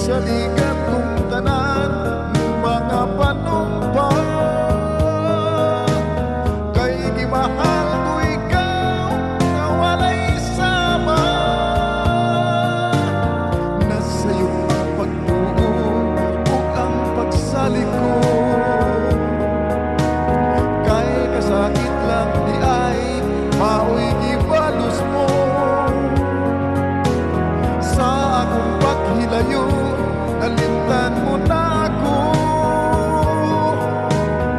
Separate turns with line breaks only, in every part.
sa ligat kong tanan mga panumpang kay gimahal ko ikaw nga walay sama nasa iyong pagtuo ug ang pagsalikod kay kasakit lang di ay mao'y gibalos mo sa akong paghilayo. Nalimtan mo na ako,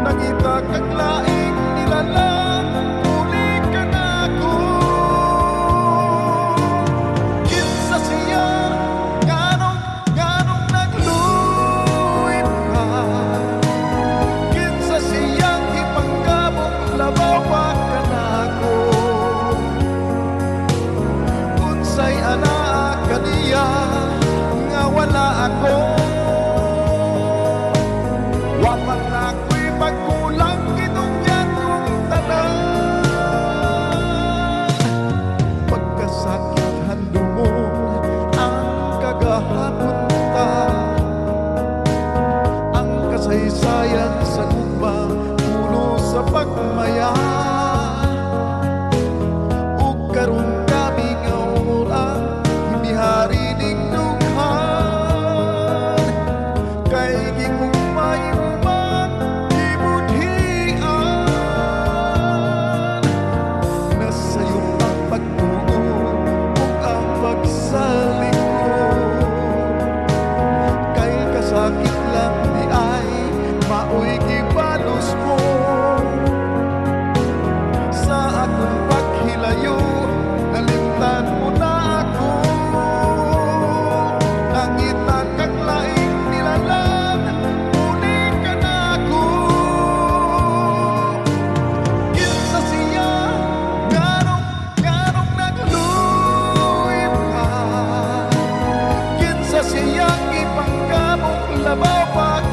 nakita kag laing nilalang, huli ka na ako. Kinsa siya, nganong nagluwit ka. Kinsa siyang ipanggabong labaw pa ka na ako. Unsay ana kaniya, wala ako. Wapan ako'y magkulang kinungyan kong tanan. Pagkasakit handumon ang kagahapon ta. Ang kasaysayan sa gugma puno sa pagmaya. Ug karon kami nga ulang himihari ning sakit lang di ay mao'y gibalos mo sa akong paghilayo. Nalimtan mo na ako, nangita kang laing nilalang, huli ka na ako. Kinsa siya, nganong nagluwit ka. Kinsa siyang ipanggabong labaw pag